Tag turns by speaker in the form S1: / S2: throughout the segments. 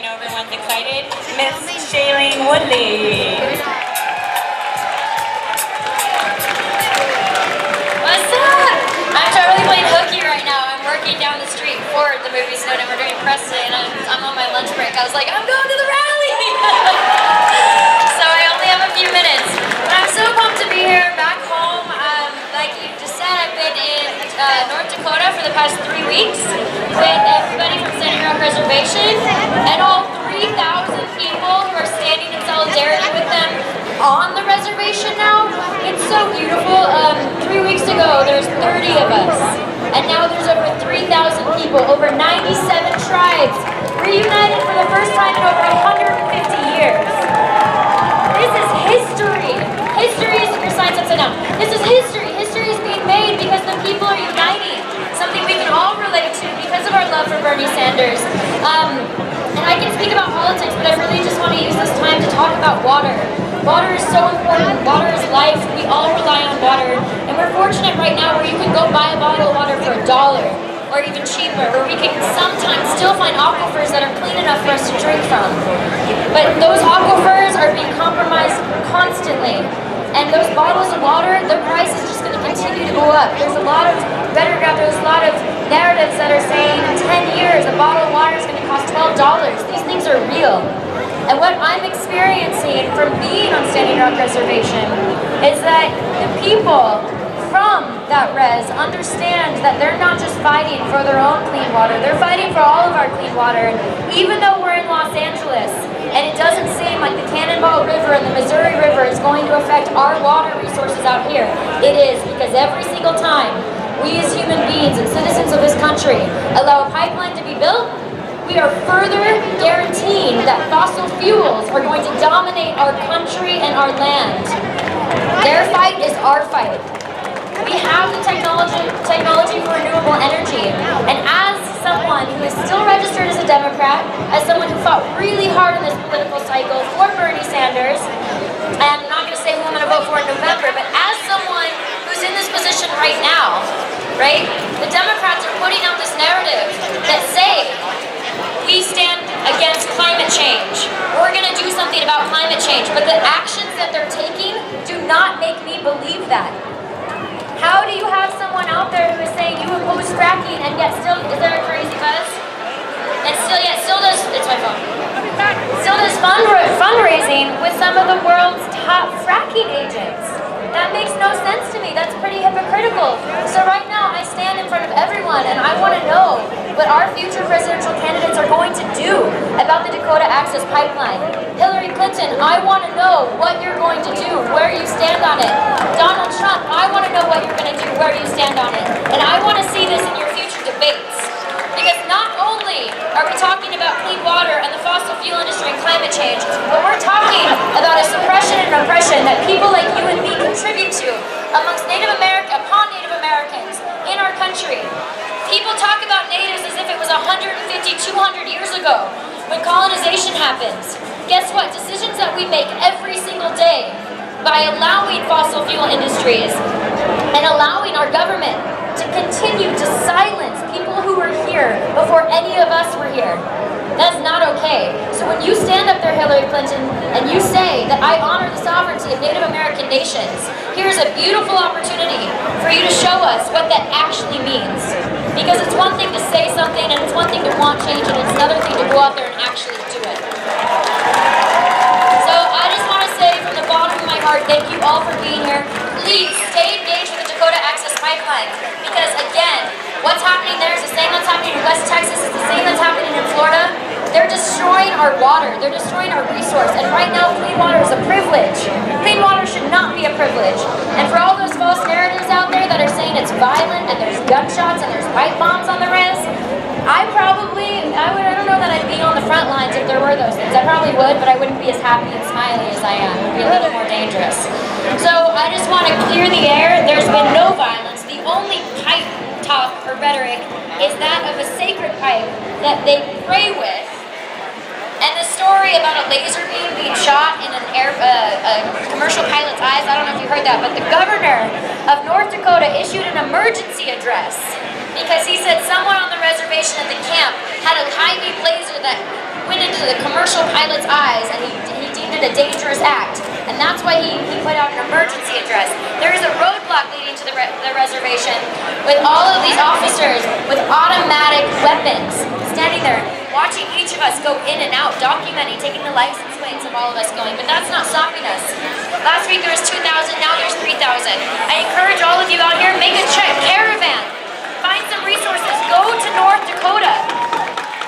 S1: know everyone's excited. Miss Shailene Woodley.
S2: What's up? I'm totally playing hooky right now. I'm working down the street for the movie Snowden. We're doing press today, and I'm on my lunch break. I was like, I'm going to the rally! So I only have a few minutes. But I'm so pumped to be here back home. Like you just said, I've been in North Dakota for the past 3 weeks with everybody from Standing Rock Reservation and all 3,000 people who are standing in solidarity with them on the reservation now. It's so beautiful. 3 weeks ago, there's 30 of us, and now there's over 3,000 people, over 97 tribes reunited for the first time in over 150 years. This is history. History is your signs upside down. This is history. History is being made because the people are uniting. Something we can all relate to because of our love for Bernie Sanders. And I can speak about politics, but I really just want to use this time to talk about water. Water is so important. Water is life. We all rely on water. And we're fortunate right now where you can go buy a bottle of water for $1 or even cheaper, where we can sometimes still find aquifers that are clean enough for us to drink from. But those aquifers are being compromised constantly. And those bottles of water, their price is just going to continue to go up. There's a lot of rhetoric, there's a lot of narratives that are saying in 10 years a bottle of water is going to cost $12. These things are real. And what I'm experiencing from being on Standing Rock Reservation is that the people from that res understand that they're not just fighting for their own clean water, they're fighting for all of our clean water. Even though we're in Los Angeles, and it doesn't seem like the Cannonball River and the Missouri River is going to affect our water resources out here. It is, because every single time we as human beings and citizens of this country allow a pipeline to be built, we are further guaranteeing that fossil fuels are going to dominate our country and our land. Their fight is our fight. We have the technology for renewable energy, and as someone who is still registered as a Democrat, as someone who fought really hard in this political cycle for Bernie Sanders, and I'm not going to say who I'm going to vote for in November, but as someone who's in this position right now, right, the Democrats are putting out this narrative that say, we stand against climate change. We're going to do something about climate change, but the actions that they're taking do not make me believe that. How do you have someone out there who is saying you oppose fracking and yet still, is there a crazy buzz? And still does, it's my phone. Still does fundraising with some of the world's top fracking agents. That makes no sense to me. That's pretty hypocritical. So right now I stand in front of everyone and I want to know what our future presidential candidates are going to do about the Dakota Access Pipeline. Hillary Clinton, I want to know what you're going to do, where you stand on it. Donald Trump, I want to know what you're going to do, where you stand on it. And I want to see this in your future debates. Because not only are we talking about clean water and the fossil fuel industry and climate change, but we're talking about a suppression and oppression that people like you and me contribute to amongst upon Native Americans in our country. People talk about natives as if it was 150, 200 years ago when colonization happens. Guess what? Decisions that we make every single day by allowing fossil fuel industries and allowing our government to continue to silence people who were here before any of us were here. That's not okay. So when you stand up there, Hillary Clinton, and you say that I honor the sovereignty of Native American nations, here's a beautiful opportunity for you to show us what that actually means. Because it's one thing to say something, and it's one thing to want change, and it's another thing to go out there and actually do it. So I just want to say from the bottom of my heart, thank you all for being here. Please stay engaged with the Dakota Access Pipeline, because again, what's happening there is the same that's happening in West Texas, it's the same that's happening in Florida. They're destroying our water, they're destroying our resource, and right now clean water is a privilege. Clean water should not be a privilege. And for all those false narratives out there that are saying it's violent and there's gunshots and there's pipe bombs on the res, I don't know that I'd be on the front lines if there were those things. I probably would, but I wouldn't be as happy and smiley as I am. It would be a little more dangerous. So I just want to clear the air. There's been no violence. The only pipe talk or rhetoric is that of a sacred pipe that they pray with. And the story about a laser beam being shot in a commercial pilot's eyes, I don't know if you heard that, but the governor of North Dakota issued an emergency address because he said someone on the reservation at the camp had a high-beam laser that went into under the commercial pilot's eyes, and he deemed it a dangerous act. And that's why he put out an emergency address. There is a roadblock leading to the reservation with all of these officers with automatic weapons standing there, watching each of us go in and out, documenting, taking the license plates of all of us going. But that's not stopping us. Last week there was 2,000, now there's 3,000. I encourage all of you out here, make a check, caravan. Find some resources, go to North Dakota.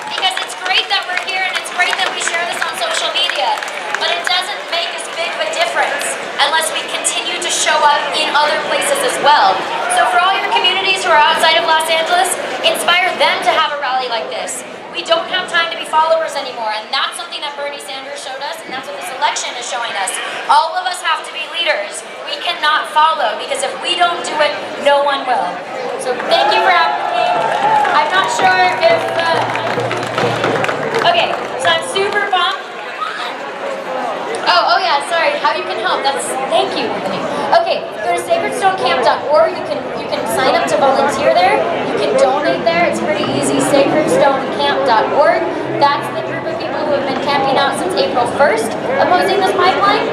S2: Because it's great that we're here and it's great that we share this on social media. But it doesn't make as big of a difference unless we continue to show up in other places as well. So for all your communities who are outside of Los Angeles, inspire them to have a rally like this. We don't have time to be followers anymore, and that's something that Bernie Sanders showed us, and that's what this election is showing us. All of us have to be leaders. We cannot follow, because if we don't do it, no one will. So thank you for having me. I'm not sure if... Okay, so I'm super pumped. Oh yeah, sorry, how you can help, thank you. Okay, go to sacredstonecamp.org, you can sign up to volunteer there, you can donate there, it's pretty easy, sacredstonecamp.org. That's the group of people who have been camping out since April 1st, opposing this pipeline.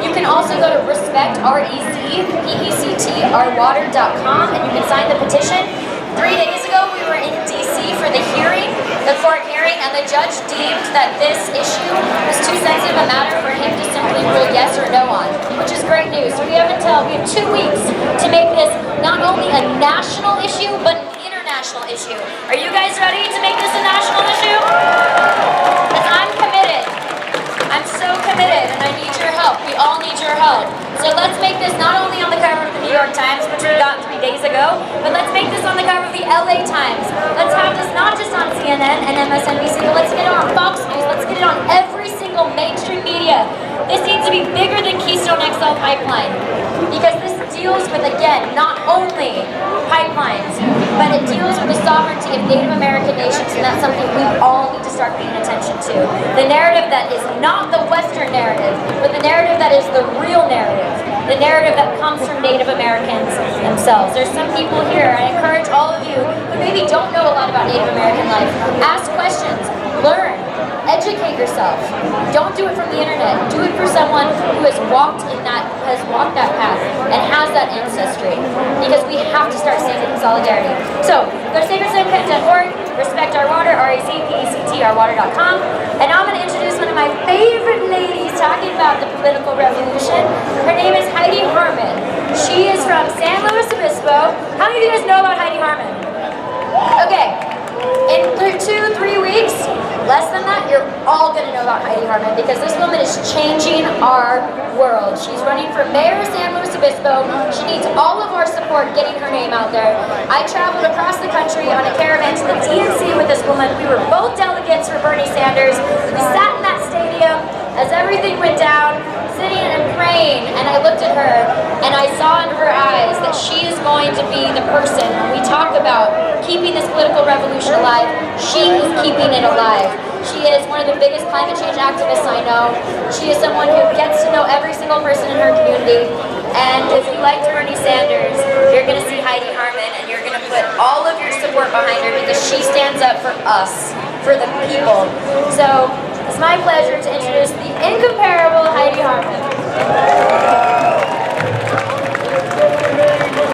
S2: You can also go to respect, RECPECTRwater.com, and you can sign the petition. 3 days ago, we were in DC for the hearing, the court hearing, and the judge deemed that this issue was too sensitive a matter for him to simply rule yes or no on, which is great news. So we have 2 weeks to make this not only a national issue, but an international issue. Are you guys ready to make this a national issue? Because I'm committed. I'm so committed, and I need your help. We all need your help. So let's make this not only on the cover of the New York Times, which we got 3 days ago, but let's make this on the cover of the LA Times. Let's have this not just on CNN and MSNBC, but let's get it on Fox News. Let's get it on every single mainstream media. This needs to be bigger than Keystone XL Pipeline, because this deals with, again, not only pipelines, but it deals with the sovereignty of Native American nations, and that's something we all need to start paying attention to. The narrative that is not the Western narrative, but the narrative that is the real narrative, the narrative that comes from Native Americans themselves. There's some people here, I encourage all of you who maybe don't know a lot about Native American life, ask questions, learn, educate yourself. Don't do it from the internet. Do it for someone who has walked that path and has that ancestry. Because we have to start standing in solidarity. So go to sacredstonecamp.org, respect our water, RECPECTRwater.com, and I'm going to introduce one of my favorite ladies talking about the political revolution. Her name is Heidi Harmon. She is from San Luis Obispo. How many of you guys know about Heidi Harmon? Okay. In 2-3 weeks, less than that, you're all going to know about Heidi Harmon, because this woman is changing our world. She's running for mayor of San Luis Obispo. She needs all of our support getting her name out there. I traveled across the country on a caravan to the DNC with this woman. We were both delegates for Bernie Sanders. We sat in that stadium as everything went down, sitting and praying, and I looked at her and I saw in her eyes that she is going to be the person, when we talk about keeping this political revolution alive, she is keeping it alive. She is one of the biggest climate change activists I know. She is someone who gets to know every single person in her community. And if you liked Bernie Sanders, you're going to see Heidi Harmon, and you're going to put all of your support behind her, because she stands up for us, for the people. So it's my pleasure to introduce the incomparable Heidi Harmon.